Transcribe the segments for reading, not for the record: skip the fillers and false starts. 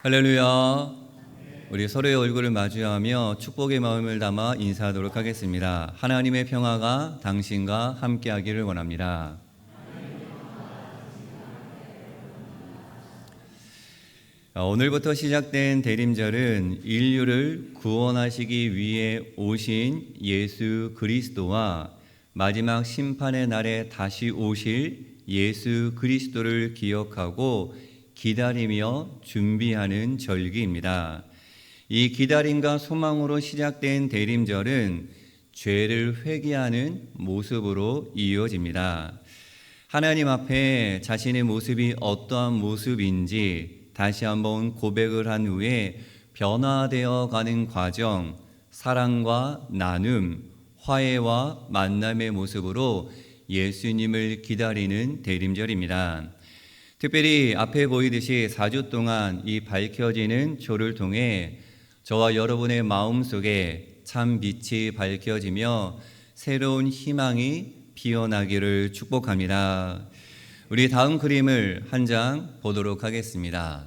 할렐루야. 우리 서로의 얼굴을 마주하며 축복의 마음을 담아 인사하도록 하겠습니다. 하나님의 평화가 당신과 함께하기를 원합니다. 오늘부터 시작된 대림절은 인류를 구원하시기 위해 오신 예수 그리스도와 마지막 심판의 날에 다시 오실 예수 그리스도를 기억하고 기다리며 준비하는 절기입니다. 이 기다림과 소망으로 시작된 대림절은 죄를 회개하는 모습으로 이어집니다. 하나님 앞에 자신의 모습이 어떠한 모습인지 다시 한번 고백을 한 후에 변화되어 가는 과정, 사랑과 나눔, 화해와 만남의 모습으로 예수님을 기다리는 대림절입니다. 특별히 앞에 보이듯이 4주 동안 이 밝혀지는 조를 통해 저와 여러분의 마음속에 참 빛이 밝혀지며 새로운 희망이 피어나기를 축복합니다. 우리 다음 그림을 한 장 보도록 하겠습니다.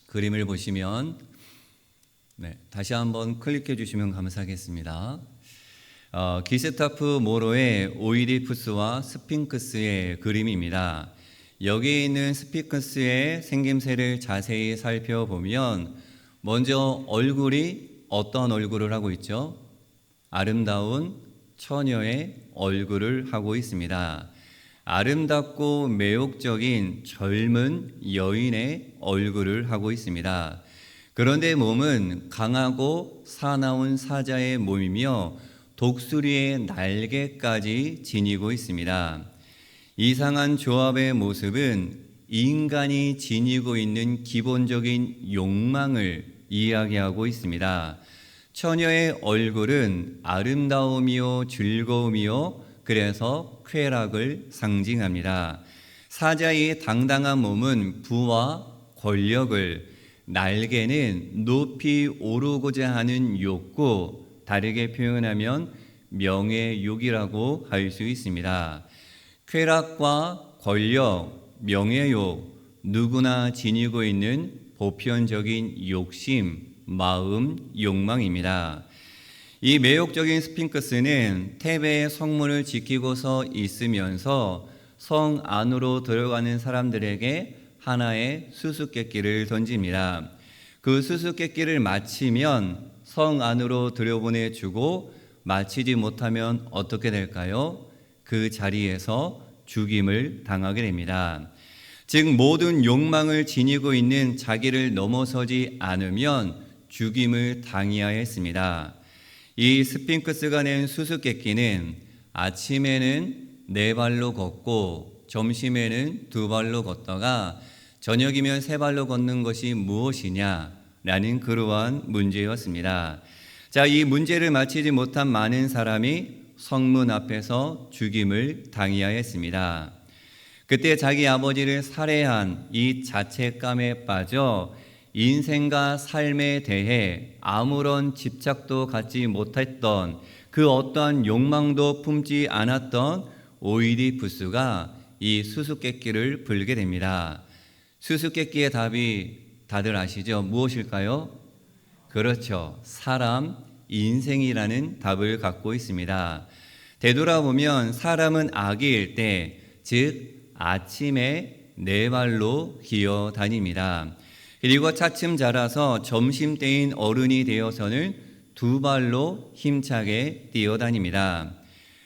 그림을 보시면 다시 한번 클릭해 주시면 감사하겠습니다. 기스타프 모로의 오이디푸스와 스핑크스의 그림입니다. 여기 있는 스핑크스의 생김새를 자세히 살펴보면 먼저 얼굴이 어떤 얼굴을 하고 있죠? 아름다운 처녀의 얼굴을 하고 있습니다. 아름답고 매혹적인 젊은 여인의 얼굴을 하고 있습니다. 그런데 몸은 강하고 사나운 사자의 몸이며 독수리의 날개까지 지니고 있습니다. 이상한 조합의 모습은 인간이 지니고 있는 기본적인 욕망을 이야기하고 있습니다. 처녀의 얼굴은 아름다움이요 즐거움이요 그래서 쾌락을 상징합니다. 사자의 당당한 몸은 부와 권력을, 날개는 높이 오르고자 하는 욕구, 다르게 표현하면 명예욕이라고 할 수 있습니다. 쾌락과 권력, 명예욕, 누구나 지니고 있는 보편적인 욕심, 마음, 욕망입니다. 이 매혹적인 스핑크스는 테베의 성문을 지키고서 있으면서 성 안으로 들어가는 사람들에게 하나의 수수께끼를 던집니다. 그 수수께끼를 마치면 성 안으로 들여보내주고 마치지 못하면 어떻게 될까요? 그 자리에서 죽임을 당하게 됩니다. 즉 모든 욕망을 지니고 있는 자기를 넘어서지 않으면 죽임을 당해야 했습니다. 이 스핑크스가 낸 수수께끼는 아침에는 4발로 걷고 점심에는 2발로 걷다가 저녁이면 3발로 걷는 것이 무엇이냐라는 그러한 문제였습니다. 자, 이 문제를 마치지 못한 많은 사람이 성문 앞에서 죽임을 당해야 했습니다. 그때 자기 아버지를 살해한 이 자책감에 빠져 인생과 삶에 대해 아무런 집착도 갖지 못했던 그 어떠한 욕망도 품지 않았던 오이디푸스가 이 수수께끼를 불게 됩니다. 수수께끼의 답이 다들 아시죠? 무엇일까요? 그렇죠. 사람, 인생이라는 답을 갖고 있습니다. 되돌아보면 사람은 아기일 때, 즉 아침에 4발로 기어 다닙니다. 그리고 차츰 자라서 점심때인 어른이 되어서는 2발로 힘차게 뛰어다닙니다.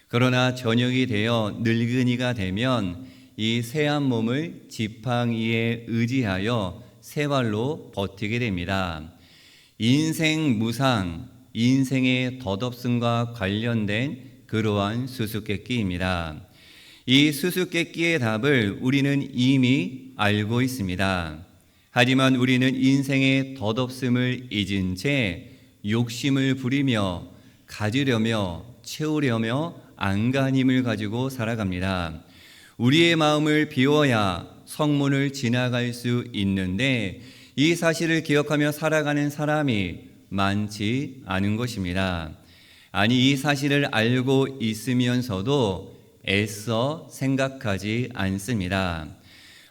그러나 저녁이 되어 늙은이가 되면 이 새한 몸을 지팡이에 의지하여 3발로 버티게 됩니다. 인생 무상, 인생의 덧없음과 관련된 그러한 수수께끼입니다. 이 수수께끼의 답을 우리는 이미 알고 있습니다. 하지만 우리는 인생의 덧없음을 잊은 채 욕심을 부리며 가지려며 채우려며 안간힘을 가지고 살아갑니다. 우리의 마음을 비워야 성문을 지나갈 수 있는데 이 사실을 기억하며 살아가는 사람이 많지 않은 것입니다. 아니, 이 사실을 알고 있으면서도 애써 생각하지 않습니다.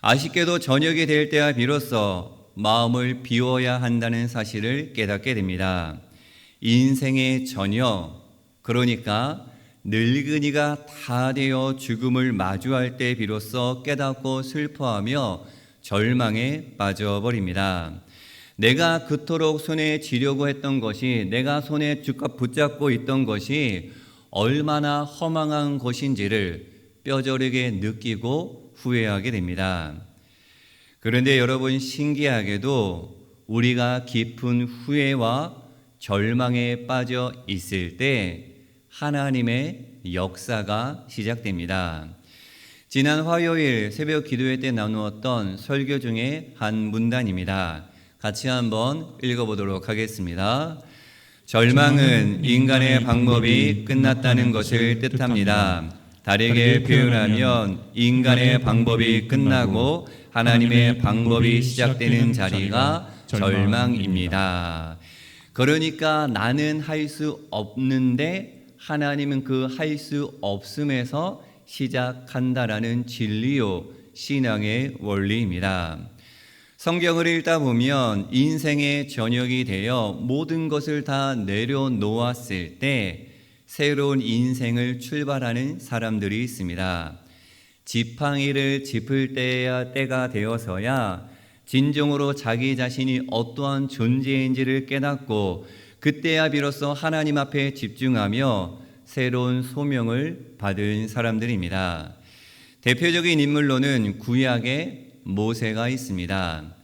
아쉽게도 저녁이 될 때야 비로소 마음을 비워야 한다는 사실을 깨닫게 됩니다. 인생의 저녁, 그러니까 늙은이가 다 되어 죽음을 마주할 때 비로소 깨닫고 슬퍼하며 절망에 빠져버립니다. 내가 그토록 손에 쥐려고 했던 것이, 내가 손에 붙잡고 있던 것이 얼마나 허망한 것인지를 뼈저리게 느끼고 후회하게 됩니다. 그런데 여러분, 신기하게도 우리가 깊은 후회와 절망에 빠져 있을 때 하나님의 역사가 시작됩니다. 지난 화요일 새벽 기도회 때 나누었던 설교 중에 한 문단입니다. 같이 한번 읽어보도록 하겠습니다. 절망은 인간의 방법이 끝났다는 것을 뜻합니다. 다르게 표현하면 인간의 방법이 끝나고 하나님의 방법이 시작되는 자리가 절망입니다. 그러니까 나는 할 수 없는데 하나님은 그 할 수 없음에서 시작한다라는 진리요, 신앙의 원리입니다. 성경을 읽다 보면 인생의 저녁이 되어 모든 것을 다 내려놓았을 때 새로운 인생을 출발하는 사람들이 있습니다. 지팡이를 짚을 때가 되어서야 진정으로 자기 자신이 어떠한 존재인지를 깨닫고 그때야 비로소 하나님 앞에 집중하며 새로운 소명을 받은 사람들입니다. 대표적인 인물로는 구약의 모세가 있습니다.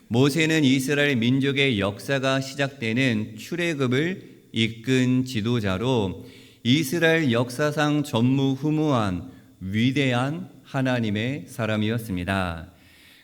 모세는 이스라엘 민족의 역사가 시작되는 출애굽을 이끈 지도자로 이스라엘 역사상 전무후무한 위대한 하나님의 사람이었습니다.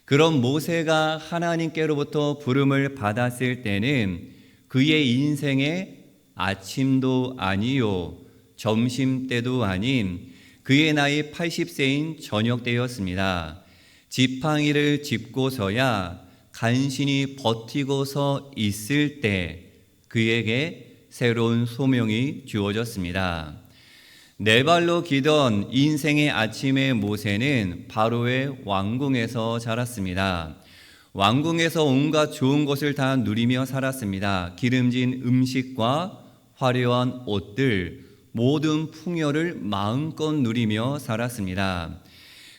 그런 모세가 하나님께로부터 부름을 받았을 때는 그의 인생에 아침도 아니요 점심때도 아닌 그의 나이 80세인 저녁 때였습니다. 지팡이를 짚고서야 간신히 버티고서 있을 때 그에게 새로운 소명이 주어졌습니다. 네 발로 기던 인생의 아침의 모세는 바로의 왕궁에서 자랐습니다. 왕궁에서 온갖 좋은 것을 다 누리며 살았습니다. 기름진 음식과 화려한 옷들, 모든 풍요를 마음껏 누리며 살았습니다.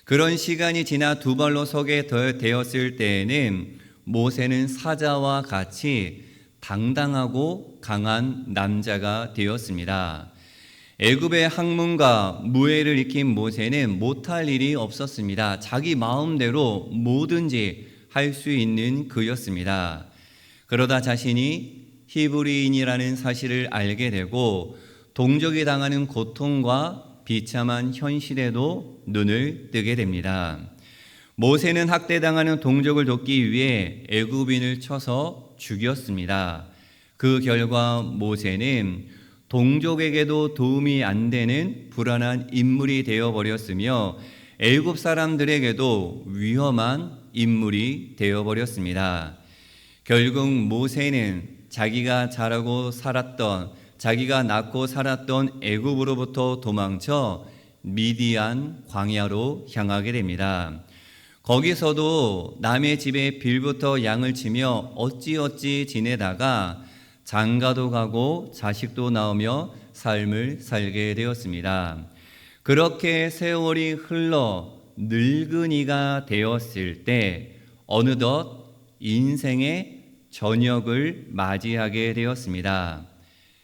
그런 시간이 지나 두 발로 서게 되었을 때에는 모세는 사자와 같이 당당하고 강한 남자가 되었습니다. 애굽의 학문과 무예를 익힌 모세는 못할 일이 없었습니다. 자기 마음대로 뭐든지 할 수 있는 그였습니다. 그러다 자신이 히브리인이라는 사실을 알게 되고 동족이 당하는 고통과 비참한 현실에도 눈을 뜨게 됩니다. 모세는 학대당하는 동족을 돕기 위해 애굽인을 쳐서 죽였습니다. 그 결과 모세는 동족에게도 도움이 안 되는 불안한 인물이 되어버렸으며 애굽 사람들에게도 위험한 인물이 되어버렸습니다. 결국 모세는 자기가 자라고 살았던, 자기가 낳고 살았던 애굽으로부터 도망쳐 미디안 광야로 향하게 됩니다. 거기서도 남의 집에 빌부터 양을 치며 어찌어찌 지내다가 장가도 가고 자식도 낳으며 삶을 살게 되었습니다. 그렇게 세월이 흘러 늙은이가 되었을 때 어느덧 인생의 저녁을 맞이하게 되었습니다.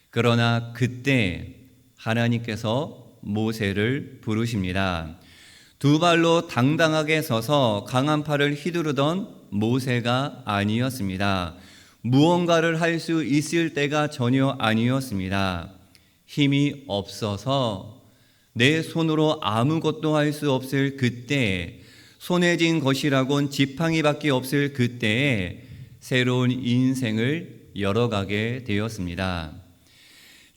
그러나 그때 하나님께서 모세를 부르십니다. 두 발로 당당하게 서서 강한 팔을 휘두르던 모세가 아니었습니다. 무언가를 할 수 있을 때가 전혀 아니었습니다. 힘이 없어서 내 손으로 아무것도 할 수 없을 그때, 손에 쥔 것이라곤 지팡이밖에 없을 그때에 새로운 인생을 열어가게 되었습니다.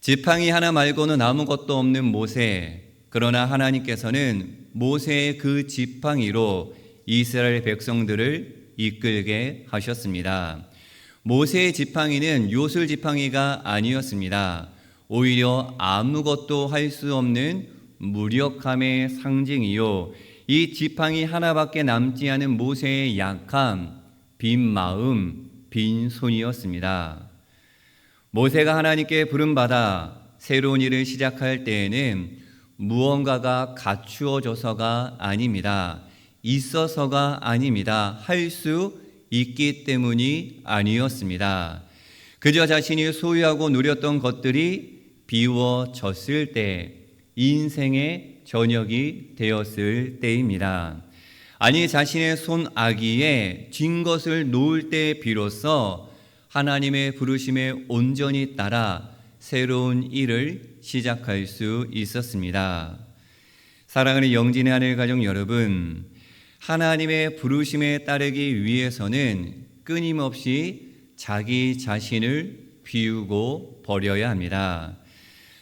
지팡이 하나 말고는 아무것도 없는 모세, 그러나 하나님께서는 모세의 그 지팡이로 이스라엘 백성들을 이끌게 하셨습니다. 모세의 지팡이는 요술 지팡이가 아니었습니다. 오히려 아무것도 할 수 없는 무력함의 상징이요, 이 지팡이 하나밖에 남지 않은 모세의 약함, 빈 마음, 빈 손이었습니다. 모세가 하나님께 부름받아 새로운 일을 시작할 때에는 무언가가 갖추어져서가 아닙니다. 있어서가 아닙니다. 할 수 있기 때문이 아니었습니다. 그저 자신이 소유하고 누렸던 것들이 비워졌을 때, 인생의 저녁이 되었을 때입니다. 아니, 자신의 손아귀에 쥔 것을 놓을 때 비로소 하나님의 부르심에 온전히 따라 새로운 일을 시작할 수 있었습니다. 사랑하는 영진의 하늘 가족 여러분, 하나님의 부르심에 따르기 위해서는 끊임없이 자기 자신을 비우고 버려야 합니다.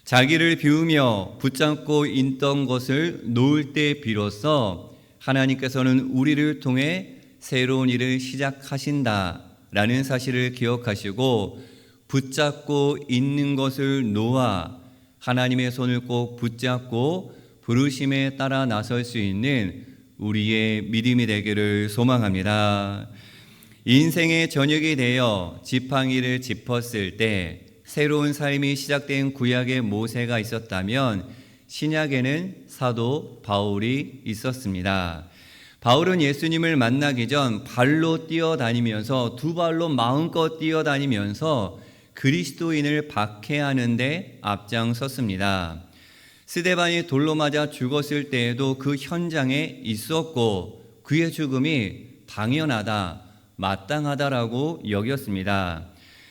자기를 비우며 붙잡고 있던 것을 놓을 때 비로소 하나님께서는 우리를 통해 새로운 일을 시작하신다라는 사실을 기억하시고, 붙잡고 있는 것을 놓아 하나님의 손을 꼭 붙잡고 부르심에 따라 나설 수 있는 우리의 믿음이 되기를 소망합니다. 인생의 저녁이 되어 지팡이를 짚었을 때 새로운 삶이 시작된 구약의 모세가 있었다면 신약에는 사도 바울이 있었습니다. 바울은 예수님을 만나기 전 발로 뛰어다니면서, 두 발로 마음껏 뛰어다니면서 그리스도인을 박해하는 데 앞장섰습니다. 스데반이 돌로 맞아 죽었을 때에도 그 현장에 있었고 그의 죽음이 당연하다, 마땅하다라고 여겼습니다.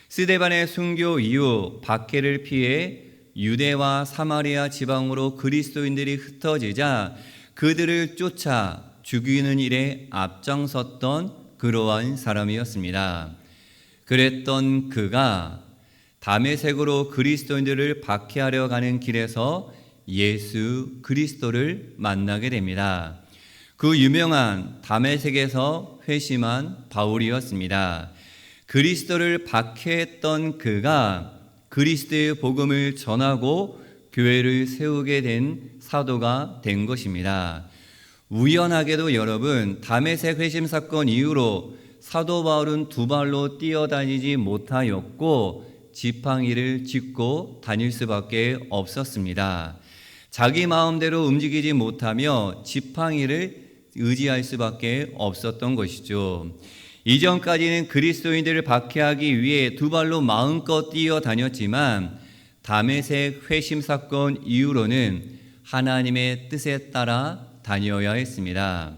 스데반의 순교 이후 박해를 피해 유대와 사마리아 지방으로 그리스도인들이 흩어지자 그들을 쫓아 죽이는 일에 앞장섰던 그러한 사람이었습니다. 그랬던 그가 다메섹으로 그리스도인들을 박해하려 가는 길에서 예수 그리스도를 만나게 됩니다. 그 유명한 다메섹에서 회심한 바울이었습니다. 그리스도를 박해했던 그가 그리스도의 복음을 전하고 교회를 세우게 된 사도가 된 것입니다. 우연하게도 여러분, 다메섹 회심 사건 이후로 사도 바울은 두 발로 뛰어다니지 못하였고 지팡이를 짚고 다닐 수밖에 없었습니다. 자기 마음대로 움직이지 못하며 지팡이를 의지할 수밖에 없었던 것이죠. 이전까지는 그리스도인들을 박해하기 위해 두 발로 마음껏 뛰어다녔지만 다메섹 회심 사건 이후로는 하나님의 뜻에 따라 다녀야 했습니다.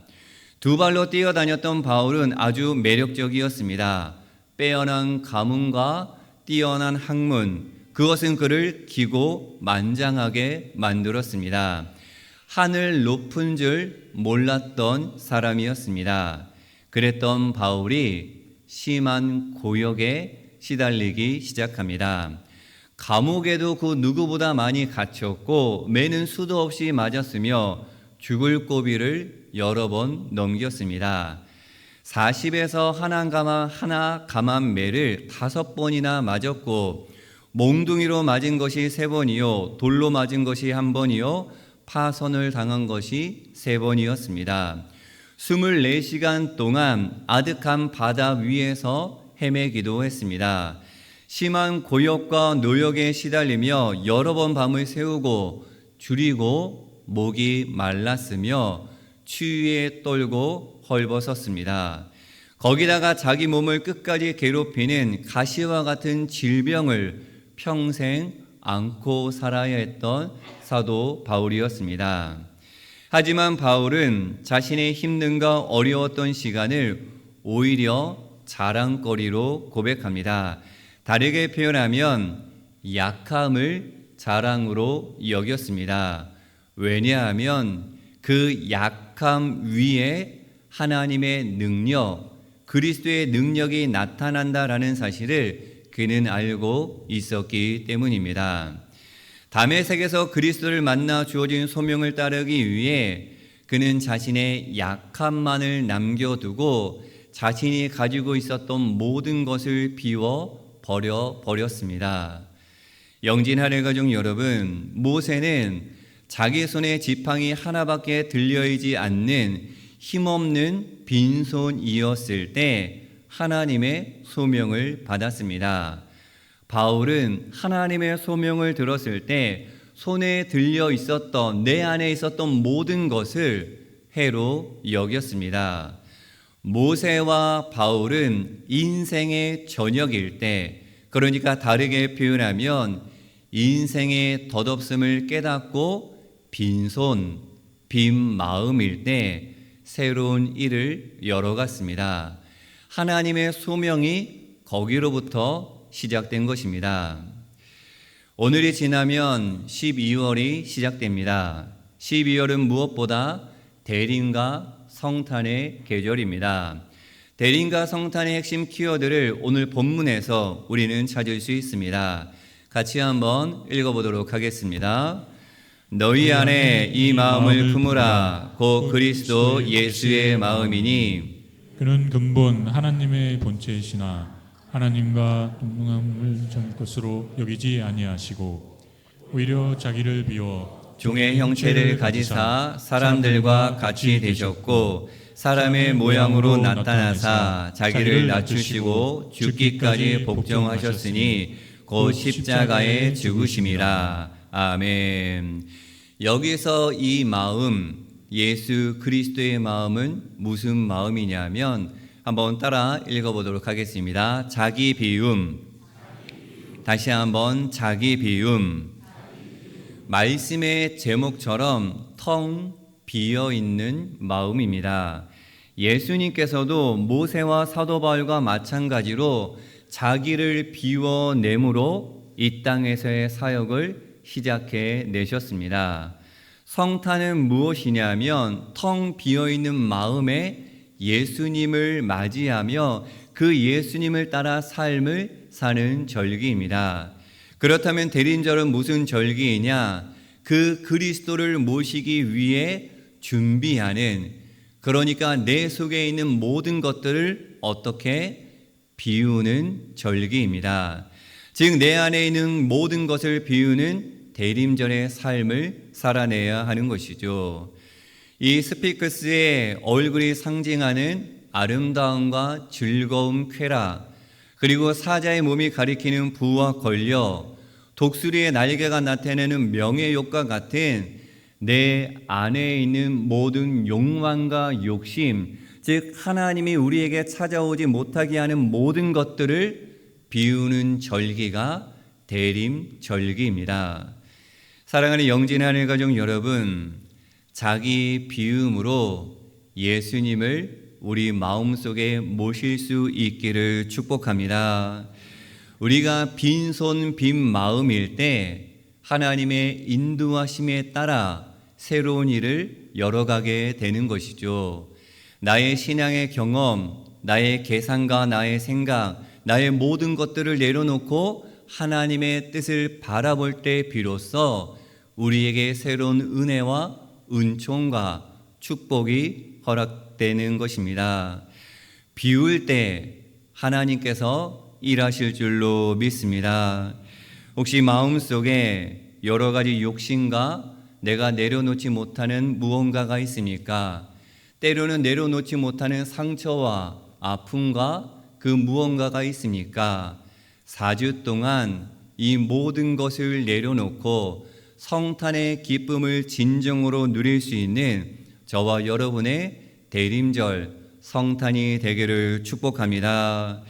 두 발로 뛰어다녔던 바울은 아주 매력적이었습니다. 빼어난 가문과 뛰어난 학문, 그것은 그를 기고만장하게 만들었습니다. 하늘 높은 줄 몰랐던 사람이었습니다. 그랬던 바울이 심한 고역에 시달리기 시작합니다. 감옥에도 그 누구보다 많이 갇혔고 매는 수도 없이 맞았으며 죽을 고비를 여러 번 넘겼습니다. 40에서 하나 감한 매를 5번이나 맞았고 몽둥이로 맞은 것이 3번이요, 돌로 맞은 것이 1번이요, 파선을 당한 것이 3번이었습니다. 24시간 동안 아득한 바다 위에서 헤매기도 했습니다. 심한 고역과 노역에 시달리며 여러 번 밤을 새우고 줄이고 목이 말랐으며 추위에 떨고 헐벗었습니다. 거기다가 자기 몸을 끝까지 괴롭히는 가시와 같은 질병을 평생 안고 살아야 했던 사도 바울이었습니다. 하지만 바울은 자신의 힘든가 어려웠던 시간을 오히려 자랑거리로 고백합니다. 다르게 표현하면 약함을 자랑으로 여겼습니다. 왜냐하면 그 약함 위에 하나님의 능력, 그리스도의 능력이 나타난다라는 사실을 그는 알고 있었기 때문입니다. 다메섹에서 그리스도를 만나 주어진 소명을 따르기 위해 그는 자신의 약함만을 남겨두고 자신이 가지고 있었던 모든 것을 비워 버렸습니다. 영진 하늘 가족 여러분, 모세는 자기 손에 지팡이 하나밖에 들려있지 않는 힘없는 빈손이었을 때 하나님의 소명을 받았습니다. 바울은 하나님의 소명을 들었을 때 손에 들려 있었던, 내 안에 있었던 모든 것을 해로 여겼습니다. 모세와 바울은 인생의 저녁일 때, 그러니까 다르게 표현하면 인생의 덧없음을 깨닫고 빈손, 빈 마음일 때 새로운 일을 열어갔습니다. 하나님의 소명이 거기로부터 시작된 것입니다. 오늘이 지나면 12월이 시작됩니다. 12월은 무엇보다 대림과 성탄의 계절입니다. 대림과 성탄의 핵심 키워드를 오늘 본문에서 우리는 찾을 수 있습니다. 같이 한번 읽어보도록 하겠습니다. 너희 안에 이 마음을 품으라. 곧 그리스도 예수의 마음이니 그는 근본 하나님의 본체이시나 하나님과 동등함을 전 것으로 여기지 아니하시고 오히려 자기를 비워 종의 형체를 가지사 사람들과 같이 되셨고 사람의 모양으로 나타나사 자기를 낮추시고 죽기까지 복종하셨으니 곧 십자가에 죽으심이라. 아멘. 여기서 이 마음, 예수 그리스도의 마음은 무슨 마음이냐면 한번 따라 읽어보도록 하겠습니다. 자기 비움. 다시 한번 자기 비움. 말씀의 제목처럼 텅 비어있는 마음입니다. 예수님께서도 모세와 사도 바울과 마찬가지로 자기를 비워내므로 이 땅에서의 사역을 시작해 내셨습니다. 성탄은 무엇이냐면 텅 비어있는 마음에 예수님을 맞이하며 그 예수님을 따라 삶을 사는 절기입니다. 그렇다면 대림절은 무슨 절기이냐? 그 그리스도를 모시기 위해 준비하는, 그러니까 내 속에 있는 모든 것들을 어떻게 비우는 절기입니다. 즉 내 안에 있는 모든 것을 비우는 대림절의 삶을 살아내야 하는 것이죠. 이 스피크스의 얼굴이 상징하는 아름다움과 즐거움, 쾌락, 그리고 사자의 몸이 가리키는 부와 권력, 독수리의 날개가 나타내는 명예욕과 같은 내 안에 있는 모든 욕망과 욕심, 즉 하나님이 우리에게 찾아오지 못하게 하는 모든 것들을 비우는 절기가 대림절기입니다. 사랑하는 영진하늘 가족 여러분, 자기 비움으로 예수님을 우리 마음속에 모실 수 있기를 축복합니다. 우리가 빈손 빈 마음일 때 하나님의 인도하심에 따라 새로운 일을 열어가게 되는 것이죠. 나의 신앙의 경험, 나의 계산과 나의 생각, 나의 모든 것들을 내려놓고 하나님의 뜻을 바라볼 때 비로소 우리에게 새로운 은혜와 은총과 축복이 허락되는 것입니다. 비울 때 하나님께서 일하실 줄로 믿습니다. 혹시 마음속에 여러 가지 욕심과 내가 내려놓지 못하는 무언가가 있습니까? 때로는 내려놓지 못하는 상처와 아픔과 그 무언가가 있습니까? 4주 동안 이 모든 것을 내려놓고 성탄의 기쁨을 진정으로 누릴 수 있는 저와 여러분의 대림절 성탄이 되기를 축복합니다.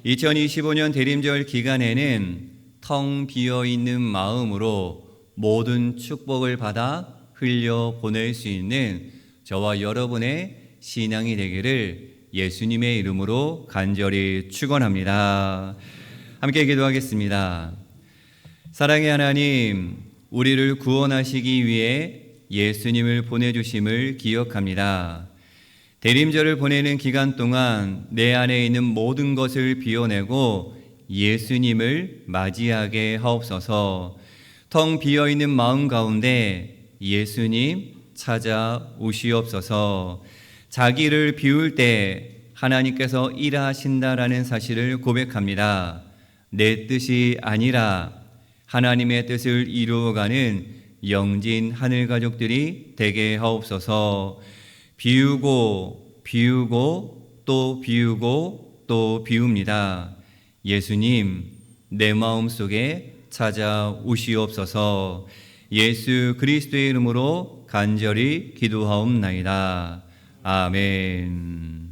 2025년 대림절 기간에는 텅 비어있는 마음으로 모든 축복을 받아 흘려보낼 수 있는 저와 여러분의 신앙이 되기를 예수님의 이름으로 간절히 축원합니다. 함께 기도하겠습니다. 사랑의 하나님, 우리를 구원하시기 위해 예수님을 보내주심을 기억합니다. 대림절을 보내는 기간 동안 내 안에 있는 모든 것을 비워내고 예수님을 맞이하게 하옵소서. 텅 비어있는 마음 가운데 예수님 찾아오시옵소서. 자기를 비울 때 하나님께서 일하신다라는 사실을 고백합니다. 내 뜻이 아니라 하나님의 뜻을 이루어가는 영진 하늘 가족들이 되게 하옵소서. 비우고 비우고 또 비우고 또 비웁니다. 예수님, 내 마음 속에 찾아오시옵소서. 예수 그리스도의 이름으로 간절히 기도하옵나이다. 아멘.